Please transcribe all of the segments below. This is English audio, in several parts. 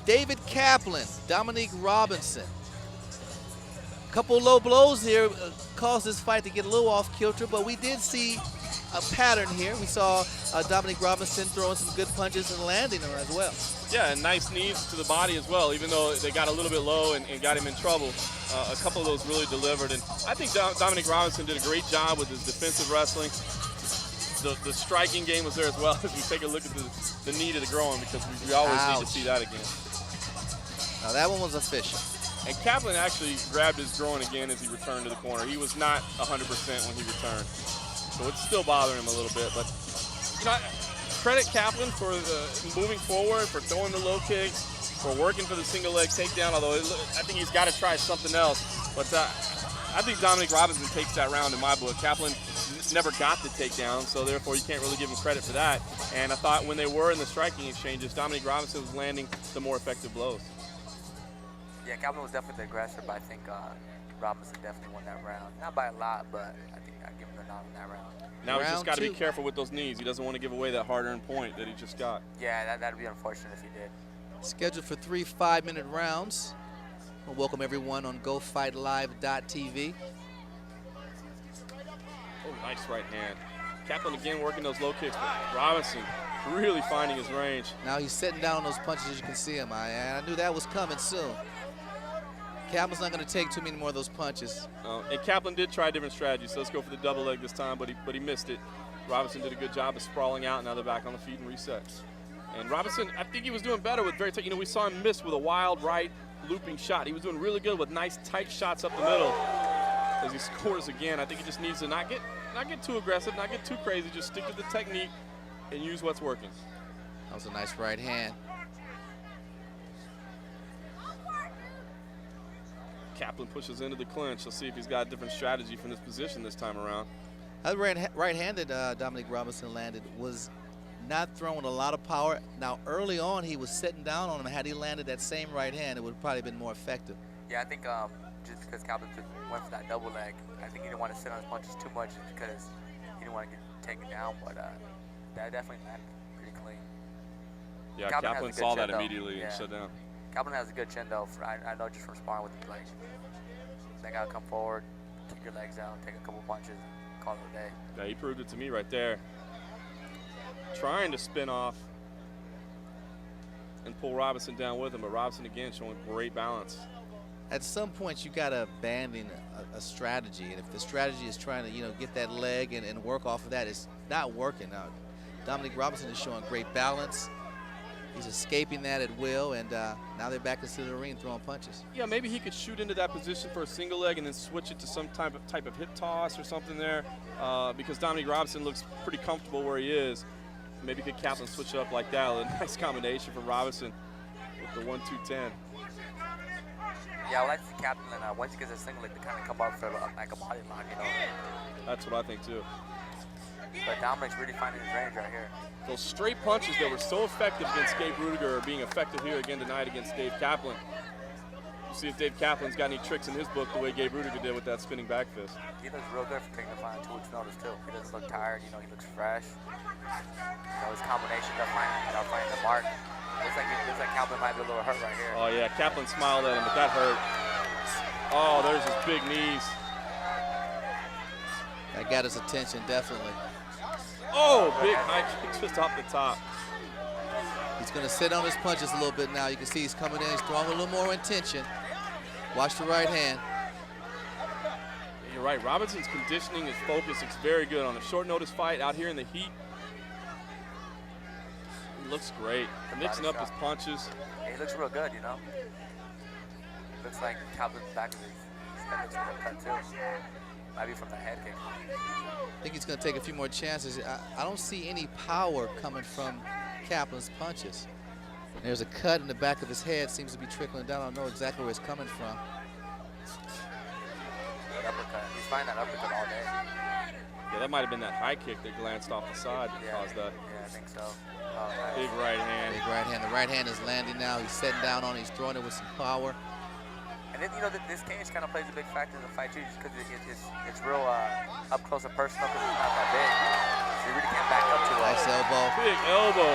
David Kaplan, Dominique Robinson. A couple low blows here caused this fight to get a little off kilter, but we did see a pattern here. We saw Dominique Robinson throwing some good punches and landing them as well. Yeah, and nice knees to the body as well, even though they got a little bit low and got him in trouble. A couple of those really delivered. And I think Dominique Robinson did a great job with his defensive wrestling. The striking game was there as well as we take a look at the knee to the groin, because we always need to see that again. Now that one was official. And Kaplan actually grabbed his groin again as he returned to the corner. He was not 100% when he returned. So it's still bothering him a little bit. But, you know, credit Kaplan for moving forward, for throwing the low kicks, for working for the single leg takedown, although I think he's got to try something else. But I think Dominique Robinson takes that round in my book. Kaplan never got the takedown, so therefore you can't really give him credit for that. And I thought when they were in the striking exchanges, Dominique Robinson was landing the more effective blows. Yeah, Kaplan was definitely the aggressor, but I think Robinson definitely won that round. Not by a lot, but I think I'd give him the nod in that round. Now he's just got to be careful with those knees. He doesn't want to give away that hard-earned point that he just got. Yeah, that'd be unfortunate if he did. Scheduled for 3 5-minute rounds. We'll welcome everyone on GoFightLive.tv. Oh, nice right hand. Kaplan again working those low kicks, but Robinson really finding his range. Now he's sitting down on those punches, as you can see him. I knew that was coming soon. Kaplan's not going to take too many more of those punches. And Kaplan did try a different strategy, so let's go for the double leg this time, but he missed it. Robinson did a good job of sprawling out, and now they're back on the feet and reset. And Robinson, I think he was doing better with very tight. You know, we saw him miss with a wild right looping shot. He was doing really good with nice tight shots up the middle. As he scores again, I think he just needs to not get too aggressive, not get too crazy, just stick to the technique and use what's working. That was a nice right hand. Kaplan pushes into the clinch. Let's see if he's got a different strategy from this position this time around. That right-handed Dominique Robinson landed was not throwing a lot of power. Now, early on, he was sitting down on him. Had he landed that same right hand, it would have probably been more effective. Yeah, I think just because Kaplan went for that double leg, I think he didn't want to sit on his punches too much just because he didn't want to get taken down, but that definitely landed pretty clean. Yeah, Kaplan saw that immediately and shut down. Kaplan has a good chin, though. I know just from sparring with him, like, they got to come forward, kick your legs out, take a couple punches, call it a day. Yeah, he proved it to me right there. Trying to spin off and pull Robinson down with him, but Robinson again showing great balance. At some point, you got to abandon a strategy, and if the strategy is trying to, get that leg and work off of that, it's not working. Now, Dominique Robinson is showing great balance. He's escaping that at will, and now they're back into the ring throwing punches. Yeah, maybe he could shoot into that position for a single leg and then switch it to some type of hip toss or something there, because Dominique Robinson looks pretty comfortable where he is. Maybe could Kaplan switch it up like that? A nice combination for Robinson with the 1-2-10. Yeah, I like to see Kaplan, once he gets a single leg, to kind of come up for like a body lock, That's what I think too. But Dominic's really finding his range right here. Those straight punches that were so effective against Gabe Rudiger are being effective here again tonight against Dave Kaplan. We'll see if Dave Kaplan's got any tricks in his book the way Gabe Rudiger did with that spinning back fist. He looks real good for taking the fight on 2 weeks' notice too. He doesn't look tired, he looks fresh. His combination of finding the mark. Looks like Kaplan might be a little hurt right here. Oh yeah, Kaplan smiled at him, but that hurt. Oh, there's his big knees. That got his attention, definitely. Oh, big high kick just off the top. He's going to sit on his punches a little bit now. You can see he's coming in. He's throwing a little more intention. Watch the right hand. You're right. Robinson's conditioning, his focus, it's very good on a short notice fight out here in the heat. He looks great. Mixing up his punches. Yeah, he looks real good, Looks like Kaplan's back of his head looks real cut too. Might be from the head kick. I think he's going to take a few more chances. I don't see any power coming from Kaplan's punches. There's a cut in the back of his head, seems to be trickling down. I don't know exactly where it's coming from. That uppercut. He's finding that uppercut all day. Yeah, that might have been that high kick that glanced off the side that caused that. Yeah, I think so. Big right hand. Big right hand. The right hand is landing now. He's sitting down on it. He's throwing it with some power. And then, this cage kind of plays a big factor in the fight too, just because it's real up close and personal because it's not that big. So you really can't back up too well. Nice elbow. Big elbow.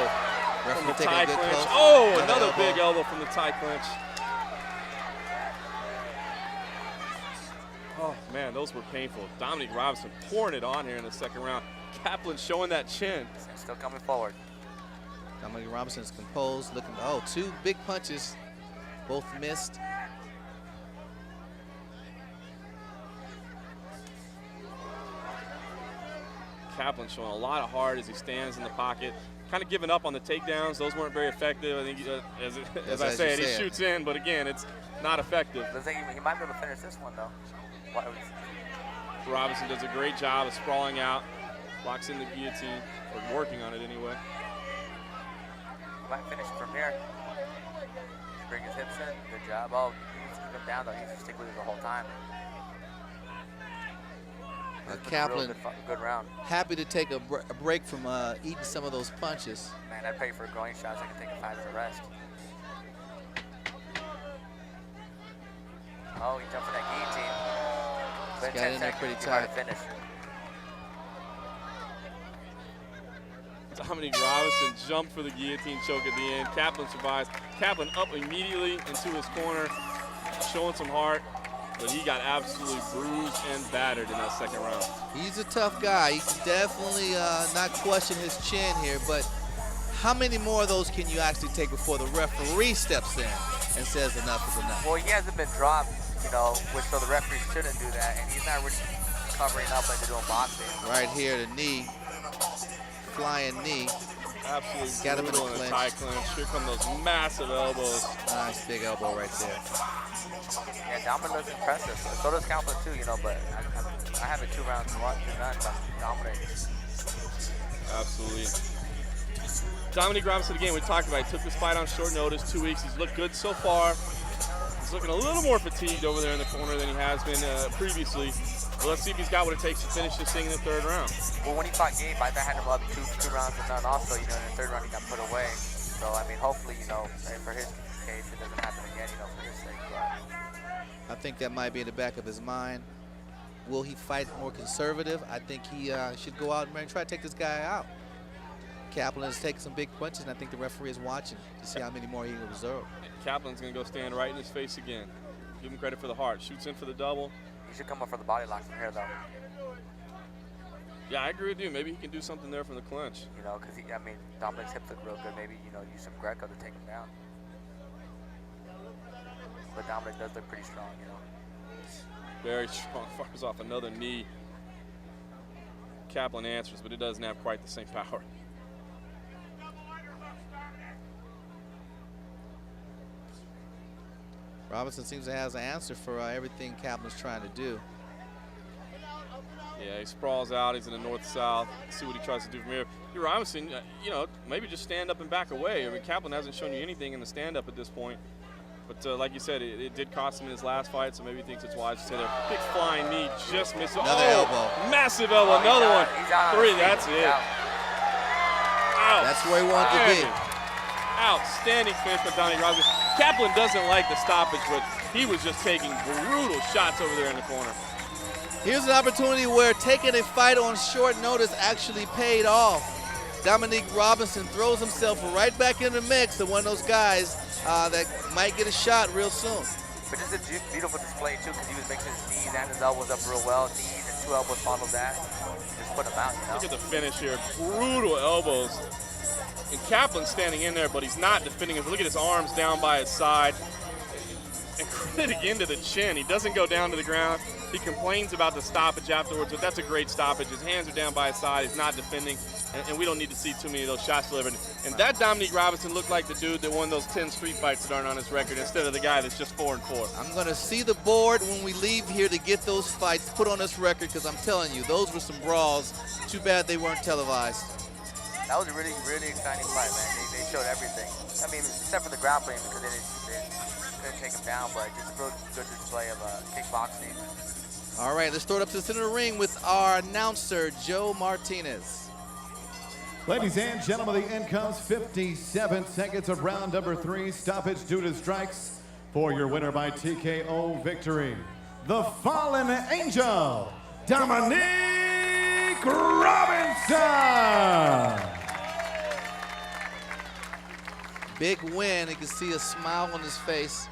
from the taking a tie good clinch. close. Oh, another big elbow from the tie clinch. Oh, man, those were painful. Dominique Robinson pouring it on here in the second round. Kaplan showing that chin. Still coming forward. Dominique Robinson is composed, looking, oh, 2 big punches, both missed. Kaplan showing a lot of heart as he stands in the pocket. Kind of giving up on the takedowns. Those weren't very effective. I think, as I said, he shoots in, but again, it's not effective. Looks like he might be able to finish this one, though. Robinson does a great job of sprawling out, locks in the guillotine, or working on it anyway. He might finish from here. Bring his hips in. Good job. Oh, he needs to keep him down, though. He needs to stick with it the whole time. Kaplan, good round. Happy to take a break from eating some of those punches. Man, I'd pay for groin shots. I can take a 5-minute rest. Oh, he jumped for that guillotine. But Got in there pretty tight. Finish. Dominique Robinson jumped for the guillotine choke at the end. Kaplan survives. Kaplan up immediately into his corner, showing some heart. But he got absolutely bruised and battered in that second round. He's a tough guy. You can definitely not question his chin here, but how many more of those can you actually take before the referee steps in and says enough is enough? Well, he hasn't been dropped, you know, which so the referee shouldn't do that, and he's not really covering up like they do in boxing. Right here, the knee, flying knee. Absolutely got him in brutal in the tie clinch. Here come those massive elbows. Nice big elbow right there. Yeah, Dominic looks impressive. So does Kaplan too, you know, but I have it 2 rounds to 1, 2 nuns on Dominic. Absolutely. Dominique Robinson, again, we talked about, he took this fight on short notice, 2 weeks. He's looked good so far. He's looking a little more fatigued over there in the corner than he has been previously. Well, let's see if he's got what it takes to finish this thing in the 3rd round. Well, when he fought Gabe, I had him up 2 rounds to none also, you know, in the 3rd round he got put away. So, I mean, hopefully, you know, for his case, it doesn't happen again, you know, for his sake. But I think that might be in the back of his mind. Will he fight more conservative? I think he should go out and try to take this guy out. Kaplan has taken some big punches, and I think the referee is watching to see how many more he can reserve. Kaplan's going to go stand right in his face again. Give him credit for the heart. Shoots in for the double. He should come up for the body lock from here, though. Yeah, I agree with you. Maybe he can do something there from the clinch. You know, because, I mean, Dominic's hips look real good. Maybe, you know, use some Greco to take him down. But Dominic does look pretty strong, you know. Very strong. Fires off another knee. Kaplan answers, but it doesn't have quite the same power. Robinson seems to have an answer for everything Kaplan's trying to do. Yeah, he sprawls out. He's in the north-south. See what he tries to do from here. You're Robinson, you know, maybe just stand up and back away. I mean, Kaplan hasn't shown you anything in the stand-up at this point. But like you said, it did cost him in his last fight, so maybe he thinks it's wise to stay there. Big flying knee, just missed. Another elbow. Massive elbow, another one. He's out. 3, that's it. Out. That's where he wanted to be. Outstanding finish by Dominique Robinson. Kaplan doesn't like the stoppage, but he was just taking brutal shots over there in the corner. Here's an opportunity where taking a fight on short notice actually paid off. Dominique Robinson throws himself right back in the mix of one of those guys that might get a shot real soon. But this is a beautiful display, too, because he was mixing his knees and his elbows up real well. Knees and 2 elbows followed that. Just put him out, you know. Look at the finish here. Brutal elbows. And Kaplan's standing in there, but he's not defending him. Look at his arms down by his side. And credit again to the chin. He doesn't go down to the ground. He complains about the stoppage afterwards, but that's a great stoppage. His hands are down by his side. He's not defending, and we don't need to see too many of those shots delivered. And that Dominique Robinson looked like the dude that won those 10 street fights that aren't on his record instead of the guy that's just 4-4. I'm going to see the board when we leave here to get those fights put on this record, because I'm telling you, those were some brawls. Too bad they weren't televised. That was a really, really exciting fight, man. They showed everything. I mean, except for the grappling, because they couldn't take him down, but just a real good display of kickboxing. All right, let's throw it up to the center of the ring with our announcer, Joe Martinez. Ladies and gentlemen, the end comes 57 seconds of round number 3. Stoppage due to strikes for your winner by TKO victory. The Fallen Angel, Dominique Robinson. Big win. You can see a smile on his face.